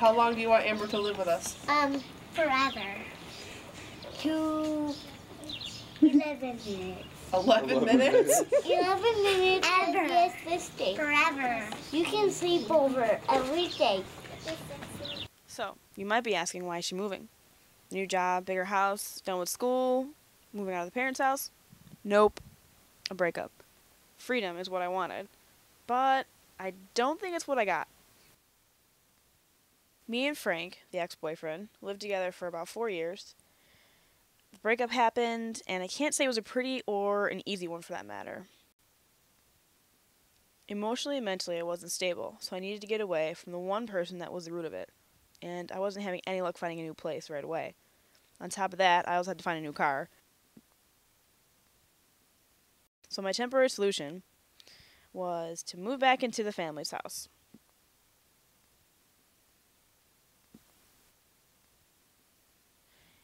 how long do you want Amber to live with us? Forever. To 11 minutes. 11 minutes? 11 minutes ever. This day. Forever. You can sleep over every day. So, you might be asking, why is she moving? New job, bigger house, done with school, moving out of the parents' house? Nope. A breakup. Freedom is what I wanted. But I don't think it's what I got. Me and Frank, the ex-boyfriend, lived together for about 4 years. The breakup happened, and I can't say it was a pretty or an easy one for that matter. Emotionally and mentally, I wasn't stable, so I needed to get away from the one person that was the root of it. And I wasn't having any luck finding a new place right away. On top of that, I also had to find a new car. So my temporary solution was to move back into the family's house.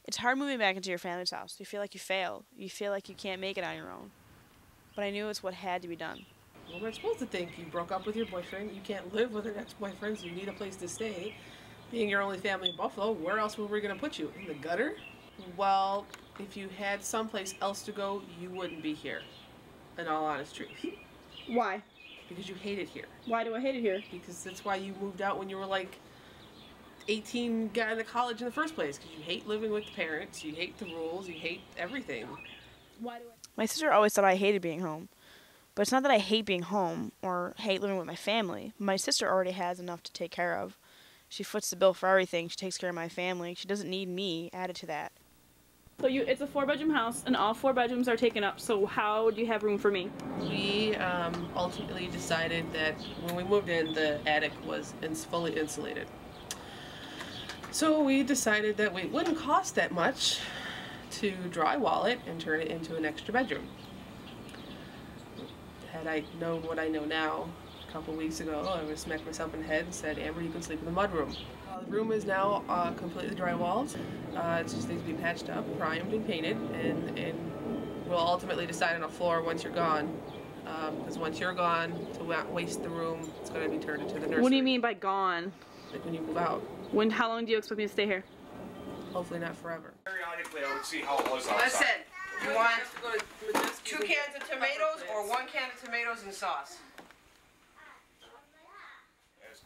It's hard moving back into your family's house. You feel like you failed. You feel like you can't make it on your own. But I knew it's what had to be done. Well, we're supposed to think you broke up with your boyfriend. You can't live with an ex-boyfriend, so you need a place to stay. Being your only family in Buffalo, where else were we going to put you? In the gutter? Well, if you had someplace else to go, you wouldn't be here. In all honest truth. Why? Because you hate it here. Why do I hate it here? Because that's why you moved out when you were like 18, got into college in the first place. Because you hate living with the parents, you hate the rules, you hate everything. Why do I? My sister always thought I hated being home. But it's not that I hate being home or hate living with my family. My sister already has enough to take care of. She foots the bill for everything. She takes care of my family. She doesn't need me added to that. So it's a 4-bedroom house, and all 4 bedrooms are taken up. So how do you have room for me? We ultimately decided that when we moved in, the attic was fully insulated. So we decided that it wouldn't cost that much to drywall it and turn it into an extra bedroom. Had I known what I know now, a couple weeks ago, I would have smacked myself in the head and said, Amber, you can sleep in the mudroom. The room is now completely drywalled. It just needs to be patched up, primed, and painted, and we'll ultimately decide on a floor once you're gone. Because once you're gone, to waste the room, it's going to be turned into the nursery. What do you mean by gone? Like when you move out. How long do you expect me to stay here? Hopefully not forever. Periodically, I would see how it was outside. Listen, you want 2 cans of tomatoes or 1 can of tomatoes and sauce?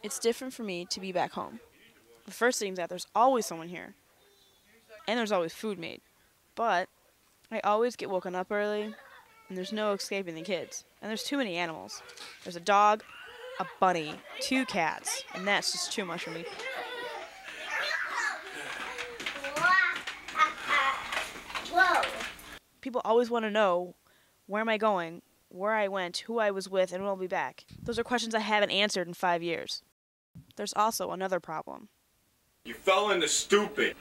It's different for me to be back home. The first thing is that there's always someone here. And there's always food made. But I always get woken up early, and there's no escaping the kids. And there's too many animals. There's a dog, a bunny, 2 cats, and that's just too much for me. Whoa. People always want to know, where am I going, where I went, who I was with, and when I'll be back. Those are questions I haven't answered in 5 years. There's also another problem. You fell into stupid.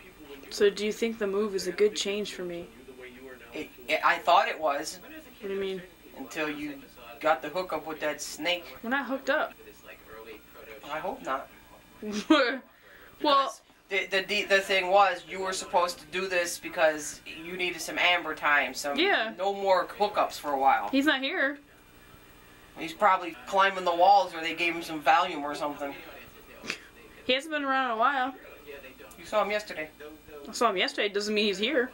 So do you think the move is a good change for me? I thought it was. What do you mean? Until you got the hookup with that snake. We're not hooked up. I hope not. Well, the thing was, you were supposed to do this because you needed some Amber time. No more hookups for a while. he's not here. He's probably climbing the walls, or they gave him some Valium or something. He hasn't been around in a while. You saw him yesterday. I saw him yesterday. Doesn't mean he's here.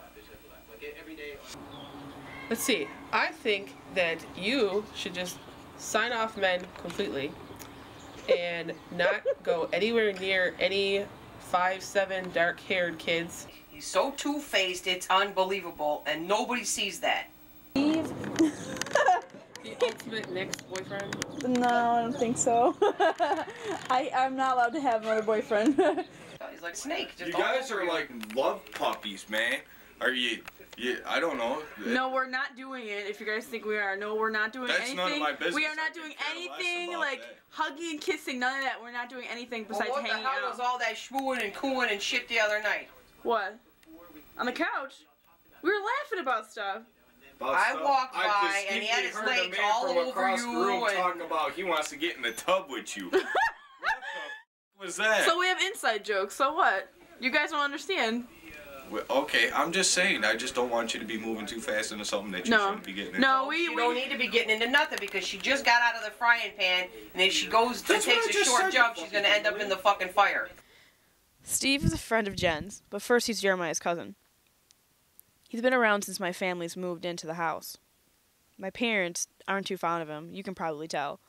Let's see. I think that you should just sign off men completely and not go anywhere near any 5'7" dark-haired kids. He's so two-faced, it's unbelievable, and nobody sees that. The ultimate next boyfriend? No, I don't think so. I'm not allowed to have another boyfriend. He's like a snake. You guys are like love puppies, man. Are you? I don't know. No, we're not doing it. If you guys think we are, no, we're not doing anything. That's none of my business. We are not doing anything like hugging and kissing. None of that. We're not doing anything besides hanging out. What the hell was all that schmooing and cooing and shit the other night? What? On the couch? We were laughing about stuff. I walked by and he had his legs all over you. Talking about he wants to get in the tub with you. What the was that? So we have inside jokes. So what? You guys don't understand. Well, okay, I'm just saying. I just don't want you to be moving too fast into something that you shouldn't be getting into. No, we don't need to be getting into nothing because she just got out of the frying pan, and if she goes and takes a short jump, she's gonna end up in the fucking fire. Steve is a friend of Jen's, but first he's Jeremiah's cousin. He's been around since my family's moved into the house. My parents aren't too fond of him, you can probably tell.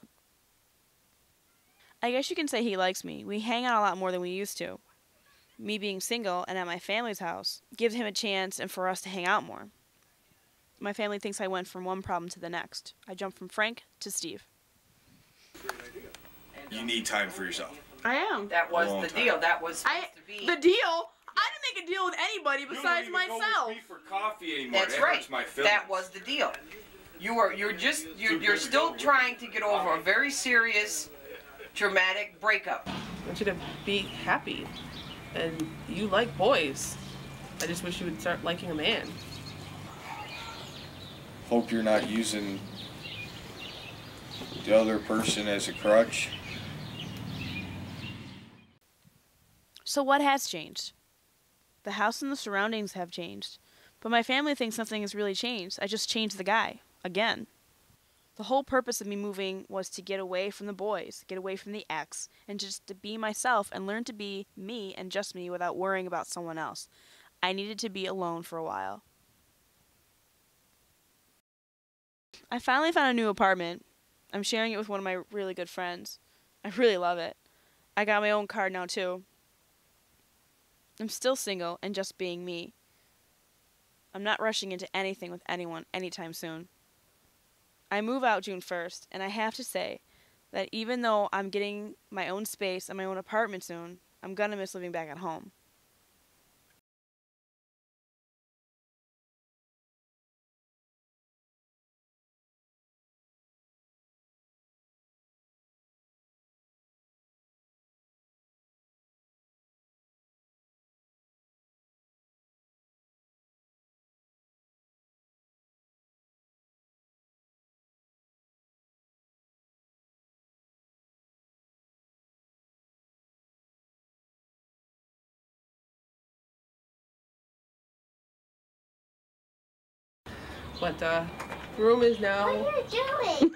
I guess you can say he likes me. We hang out a lot more than we used to. Me being single and at my family's house gives him a chance and for us to hang out more. My family thinks I went from one problem to the next. I jumped from Frank to Steve. You need time for yourself. I am. That was the deal. That was supposed to be. The deal? I didn't make a deal with anybody besides myself. You don't even go with me for coffee anymore. That's that right. Hurts my feelings. That was the deal. You're still trying to get over a very serious, traumatic breakup. I want you to be happy. And you like boys. I just wish you would start liking a man. Hope you're not using the other person as a crutch. So what has changed? The house and the surroundings have changed. But my family thinks nothing has really changed. I just changed the guy. Again. The whole purpose of me moving was to get away from the boys, get away from the ex, and just to be myself and learn to be me and just me without worrying about someone else. I needed to be alone for a while. I finally found a new apartment. I'm sharing it with one of my really good friends. I really love it. I got my own car now too. I'm still single and just being me. I'm not rushing into anything with anyone anytime soon. I move out June 1st, and I have to say that even though I'm getting my own space and my own apartment soon, I'm gonna miss living back at home. But the room is now What are you doing?